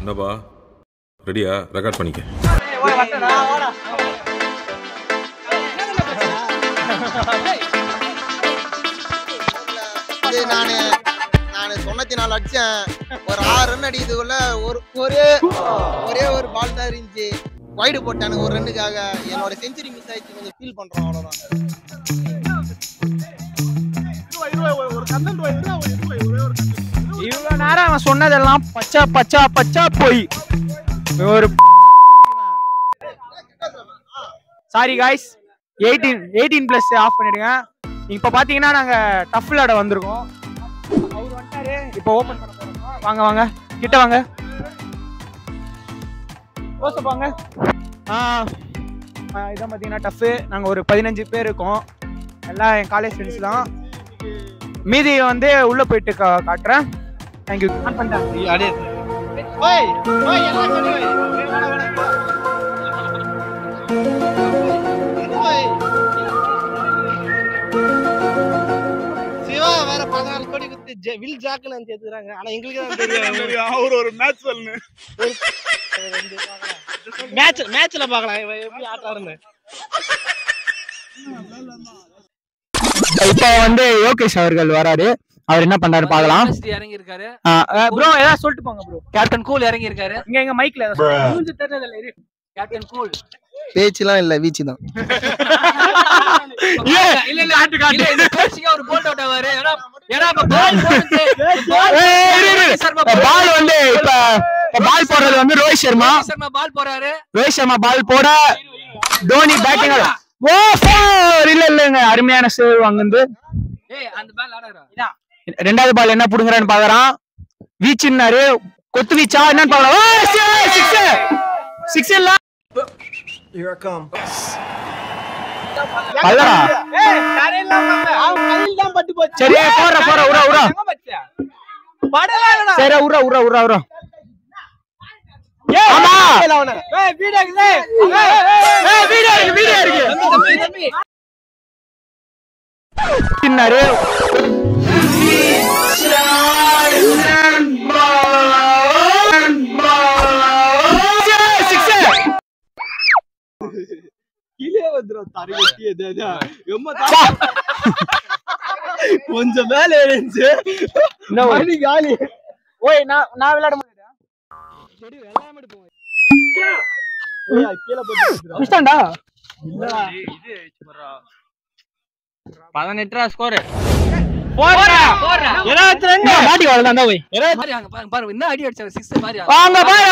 என்னப்பா ரெடியா? ரெக்கார்ட் பண்ணிக்க. நான் 94 அடிச்சேன். ஒரு 6 ரன் அடிக்கிறதுக்குள்ள ஒரே ஒரு பால் தான் இருந்துச்சு. வைடு போட்டானு ஒரு ரன்னுக்காக. என்னோட செஞ்சுரி மிஸ் ஆயிடுச்சு. கொஞ்சம் ஃபீல் பண்றோம், அவ்வளவுதான். இவ்வளவு நேரம் அவன் சொன்னதெல்லாம் பச்சா பச்சா பச்சா போய் ஒரு சாரி காய்ஸ். 18+ ஆஃப் பண்ணிடுங்க. இப்ப பாத்தீங்கன்னா நாங்க டஃப் விளையாட வந்திருக்கோம். அவர் வந்துட்டாரு. இப்ப ஓபன் பண்ண போறோம். வாங்க வாங்க கிட்ட வாங்க. க்ளோஸ் வாங்க. இதான் பாத்தீங்கன்னா டஃப். நாங்க ஒரு 15 பேர் இருக்கோம். எல்லாம் என் காலேஜ் ஃப்ரெண்ட்ஸ் தான். மீதி வந்து உள்ள போயிட்டு காட்டுறேன். தேங்க்யூ. ஆன் பண்ணிட்டேன். சிவா வேற 14 கோடி கொடுத்து வில் ஜாக்குன்னு சேர்த்துறாங்க. ஆனா எங்களுக்கு தான் தெரியும் அவர் ஒரு மேட்ச் சொல்லு. மேட்ச்ல பார்க்கலாம் எப்படி ஆட்டாருன்னு. இப்ப வந்து யோகேஷ் அவர்கள் வராரு. அவர் என்ன பண்றாரு பாக்கலாம். இறங்கி இருக்காரு. ப்ரோ ஏதாவது சொல்லிட்டு போங்க ப்ரோ. கேப்டன் கூல் இறங்கி இருக்காரு. இங்க மைக்ல மூஞ்சி தெரியல. இரு கேப்டன் கூல். பேச்சுலாம் இல்ல, வீச்சு தான். இல்ல இந்த கோச்சிங்க ஒரு போல்ட் அவுட் ஆவாரு. ஏனா பால் வந்து இப்ப பால் போடுறது வந்து ரோஹித் சர்மா பால் போறாரு. ரோஹித் சர்மா பால் போட தோனி பேட்டிங். ஓ இல்ல இல்லங்க, அருமையான சேவ் அங்கிருந்து. அந்த பால் ஆடுறா. ரெண்டாவது பால் என்ன புடுங்கறான்னு பாக்குறான். வீச்சுன்னாரு. கொத்து வீச்சா என்னன்னு பாக்குறான். 6 இல்ல. Here I come. அல்லடா. சரி போற உரா. சரி உரா. ஆமா. வீடியோ இருக்கு. சின்னாரு. கொஞ்சம் மேல இருந்துச்சு. காலி. ஓய் நான் விளையாட முடியல. கீழே போட்டுடா. இல்லடா இது 18 ஸ்கோர். போறா 22 மாட்டி வரலாம் போய். பாருங்க என்ன அடி அடிச்சாரு. 6 மாதிரி. வாங்க பாரு.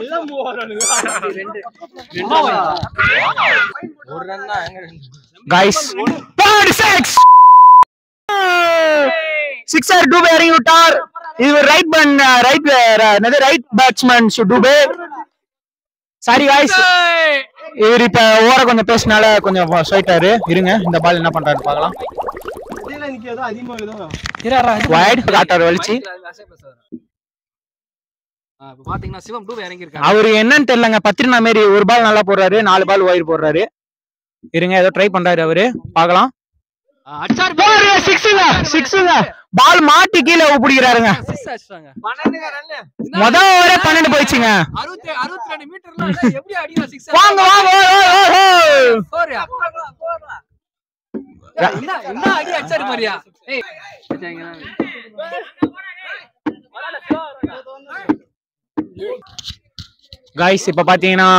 எல்லாம் மூவ் ஆறானுங்க. ஒரு ரன் தான். गाइस 36 6 டூபே இறங்கி விட்டார். இது right batsman Dube. Sorry guys, இவர் இப்ப ஓர கொஞ்சம் பேசினால கொஞ்சம் போயிட்டாரு. இருங்க இந்த பால் என்ன பண்றாரு பார்க்கலாம். வைட் காட்டார் வலிச்சு. பாத்தீங்கன்னா சிவம் டூபே இறங்கி இருக்காரு. அவரு என்னன்னு தெரியலங்க. பத்திரினா மாதிரி ஒரு பால் நல்லா போடுறாரு, 4 பால் ஒயிட் போடுறாரு. இருங்க ஏதோ ட்ரை பண்றாரு அவரு, பார்க்கலாம். பால் மாட்டி கீழே பிடிக்கிறாருங்க. முத ஓவரே 12 போயிடுச்சுங்க. 62 மீட்டர்ல எப்படி அடியா 6. வாங்க என்ன அடி அடிச்சாரு மாதிரியா. गाइस இப்ப பாத்தீங்கன்னா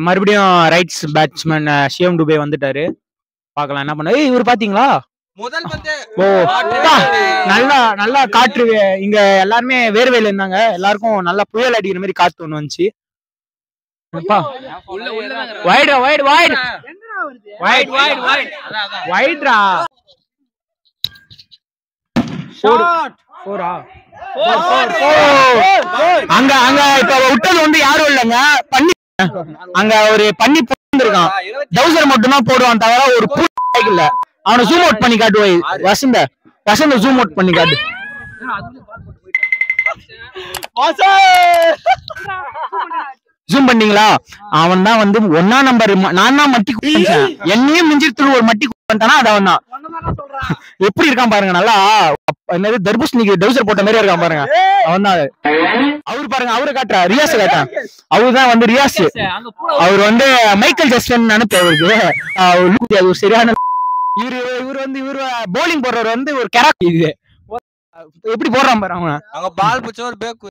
மறுபடியும் ரைட்ஸ் பேட்ஸ்மேன் சிவம் டூபே வந்துட்டாரு. பார்க்கலாம் என்ன பண்ண. இவர் பாத்தீங்களா முதல் பந்து. ஓ நல்லா காற்று. இங்க எல்லாருமே வேர்வையில இருந்தாங்க. எல்லாருக்கும் நல்லா புயல் அடிக்கிற மாதிரி காத்து ஒண்ணு வந்துச்சு. வைட்ரா அங்க இப்ப விட்டது வந்து யாரும் இல்லங்க. பண்ணி அங்க ஒரு பண்ணி போயிருக்கான். டவுசர் மட்டும் தான் போடுவான் தவிர ஒரு பூ இல்ல. அவனை ஜூம் அவுட் பண்ணி காட்டு. வசந்த ஜூம் அவுட் பண்ணி காட்டு. ஜூம் பண்ணீங்களா? அவன் தான் வந்து 1ஆம் நம்பர். நான் தான் மட்டி குடிச்சேன். என்னையும் மிஞ்சிட்டு ஒரு மட்டி குடிச்சானா அது அவன் தான். எப்படி இருக்கான் பாருங்க, நல்லா என்னது தர்பூசணிக்கு டவுசர் போட்ட மாதிரி இருக்கான் பாருங்க. அவன் தான் அவரு பாருங்க, அவரு காட்டுறா ரியாஸ் காட்டான். அவருதான் வந்து ரியாஸ். அவர் வந்து மைக்கேல் ஜாக்சன் நினைப்பவருக்கு அது சரியான. இவரு போலிங் போடுறவர் வந்து ஒரு கேரக்டர். இது எப்படி போடுறான் பாரு அவன். அங்க பால் பிடிச்ச ஒரு பேக்.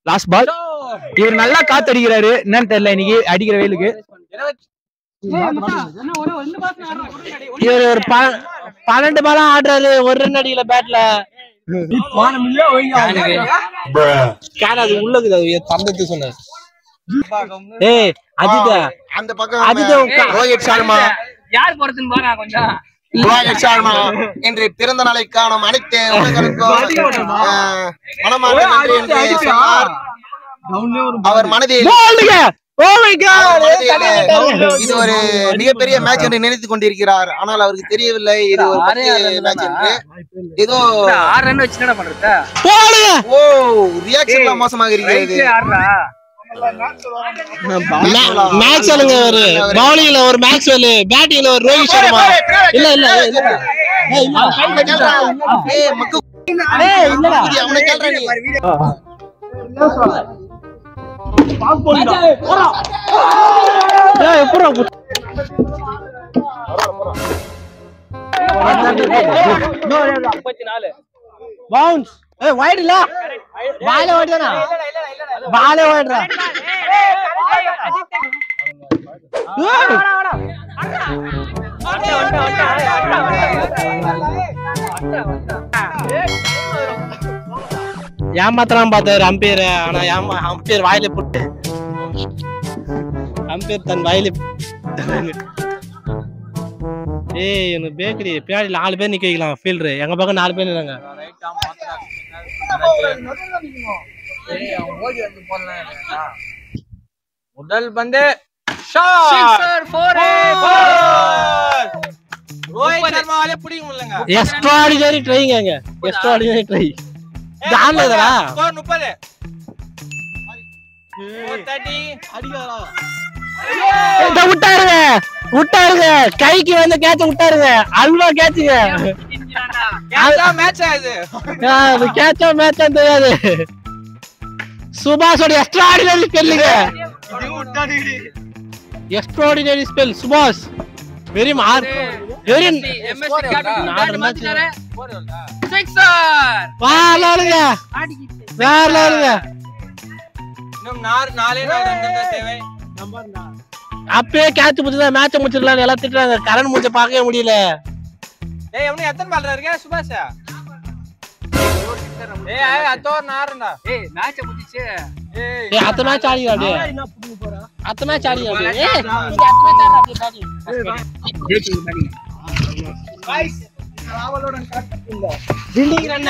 Last ball. இவர் நல்லா காத்தடிக்கிறாரு, என்னன்னு தெரியல இன்னைக்கு அடிக்கிற வெயிலுக்கு. இவர் ஒரு 12 பாலா ஆடுறாரு, ஒரு ரன் அடிக்கல பேட்ல. அது உள்ளது தந்தத்து சொன்னார். ஏய் அஜித், அந்த பக்கம் ரோஹித் சர்மா யார் போறதுன்னு பாரு கொஞ்சம். ரோஹித் சர்மா இன்று பிறந்த நாளை காணும் அனைத்து உலகங்களுக்கும் மனமார்ந்த நன்றி என்று சொன்னார். அவர் மனதில் இது ஒரு மிகப்பெரிய மேட்ச் என்று நினைத்துக் கொண்டிருக்கிறார். ஆனால் அவருக்கு தெரியவில்லை இது ஒரு மேட்ச் என்று. ஏதோ 6 ரன் வச்சு என்ன பண்றது? ஓ ரியாக்ஷன் மோசமாக இருக்கிறது. மேக்ஸ் சொல்லுங்க. ஒரு பவுலிங்ல ஒரு மேக்ஸ் வெல், பேட்டிங்ல ஒரு ரோஹித் சர்மா. இல்ல இல்ல அவனை கேள்றா நீ. பவுன்ஸ். வைட் இல்ல, பாலே ஓடுறா, பாலே ஓடுறா. ஏமாத்தலாம் பார்த்தாரு அம்பையர். ஆனா அம்பையர் வாயில போட்டு, அம்பையர் தன் வாயில. ஏய் எனக்கு பேக்கரி பின்னாடி 4 பேர் நிக்க வைக்கலாம். ஃபீல்டர் எங்க பக்கம் 4 பேர் இருக்காங்க. முதல் பந்து எக்ஸ்ட்ராடினரி ட்ரைங்க, எக்ஸ்ட்ராடினரி ட்ரை. ஜான்லடா ஸ்கோர் 30. விட்டாருங்க கைக்கு வந்து கேட்ச விட்டாருங்க. அல்வா கேட்சுங்க. மேட்ச் ஆகுது. கேட்சா மேட்ச் தெரியாது. சுபாஷோட எக்ஸ்ட்ராடினரி ஸ்பெல்லுங்க, எக்ஸ்ட்ராடினரி ஸ்பெல் சுபாஷ். வெரி மார்க், வெரி அப்பயே கேட்ச் முடிச்சுதான் மேட்ச முடிச்சிடலாம். எல்லாம் திட்டுறாங்க, கரண் மூஞ்ச பார்க்கவே முடியல. எத்தனை பால் இருக்கு சுபாஷ்? அத்த மேட்ச் ஆடிடா, அத்த மேட்ச் ஆடிடா.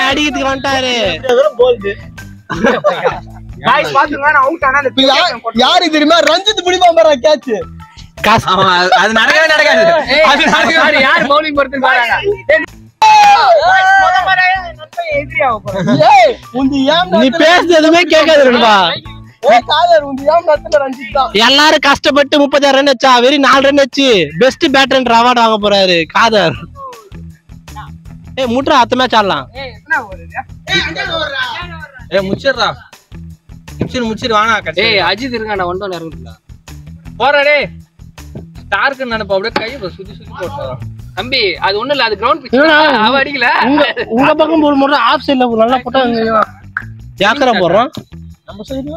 அடிக்கிறதுக்கு வந்துட்டாரு. யாரு தெரியுமா? ரஞ்சித் பிடிப்பா பாரு கேட்ச். அது நடக்கவே நடக்காது. யார் பவுலிங் போறது பாருங்க. நீ பேசுறது எதுவுமே கேட்காதுப்பா. எல்லாரும் கஷ்டப்பட்டு 36 ரன் வச்சா, வெறும் 4 ரன் வச்சு பெஸ்ட் பேட்டர் அவார்டு வாங்க போறாரு காதர். முட்ரா அத்த மேட்ச் ஆடலாம். முச்சிடுறா, முச்சிரு வானா. அஜித் இருக்காண்டா, ஒன்றும் இறங்குதுல போறாடே. ஸ்டார்க்கு நினைப்பா, அப்படியே கை சுத்தி சுத்தி போட்டுறான் தம்பி. அது ஒண்ணும் இல்ல, அது கிரவுண்ட் பிட்ச். அவ அடிக்கல. உங்க பக்கம் போட முடியும். ஆஃப் சைடுல நல்லா போட்டா ஜாக்கரா போடுறோம். நம்ம சைடுல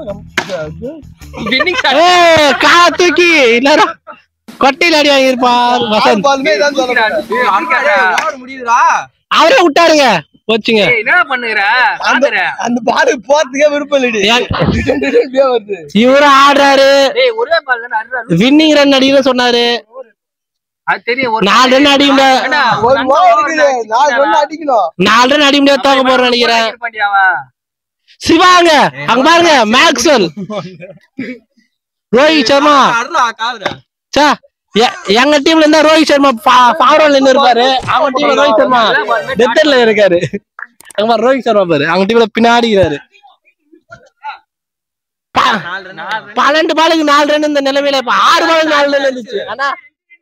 தூக்கி இல்லடா கொட்டையில அடி வாங்கிருப்பார் வசந்த். முடியுதுடா, அவரே விட்டாருங்க. போச்சுங்க. என்ன பண்ணுகிற? அந்த பால் போறதுக்கே விருப்பம் இல்லடி. இவரு ஆடுறாரு. ஒரே பால் தானே வின்னிங் ரன் அடின்னு சொன்னாரு. அது தெரியும். 4 ரன் அடிக்க முடியாது, 4 ரன் அடிக்க முடியாது தோக்க போறேன்னு நினைக்கிறேன். சிவாங்க அங்க பாருங்க, மேக்ஸ்வெல், ரோஹித் சர்மா. எங்க டீம்ல இருந்தா ரோஹித் சர்மா ஃபார்வர்ட்ல இருந்து இருப்பாரு. அவங்க டீம்ல ரோஹித் சர்மா டெத்தர்ல இருக்காரு. அங்க பாரு ரோஹித் சர்மா பாரு, அவங்க டீம்ல பின்னாடி இருக்காரு. 12 பாலுக்கு 4 ரன் இந்த நிலைமையில. இப்ப 6 பாலுக்கு 4 ரன் இருந்துச்சு. ஆனா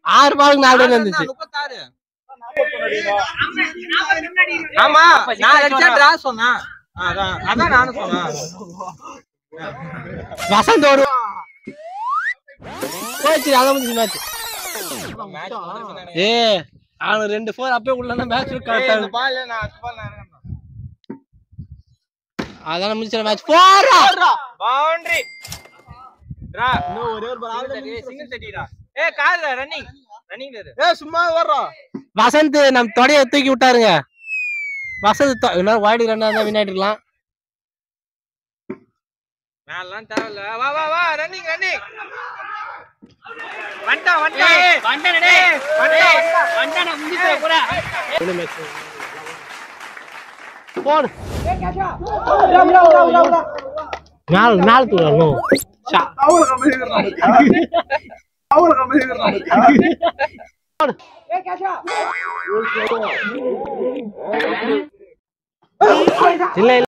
6 பாலுக்கு 4 ரன் வந்துச்சு. 36. ஆமா நான் அடிச்சா டிரா சொன்னா. அதான் நானும் சொன்னேன். வசந்த் ஒரு போச்சு அத முடிஞ்சு மேட்ச். அவன் 2 4 அப்பே உள்ளனா மேட்ச் கரெக்ட்டா இந்த பால் நான் அதான முடிச்ச மேட்ச். 4 பவுண்டரி. டிரா இன்னும் ஒரே ஒரு பால் சிங்கிள் தட்டிடா. கால்ல ரன்னிங் இரு. சும்மா வர்றா. வசந்த் நம்ம தொடைய தூக்கி விட்டாருங்க. வசந்த் இன்னொரு வைடு ரன் ஆனா வின் ஆயிடலாம். மேலாம் தேவல. வா ரன்னிங். வண்டா முடிச்சே போடா. போடு. நாலு தூரணும். அவள கம்மியா இல்ல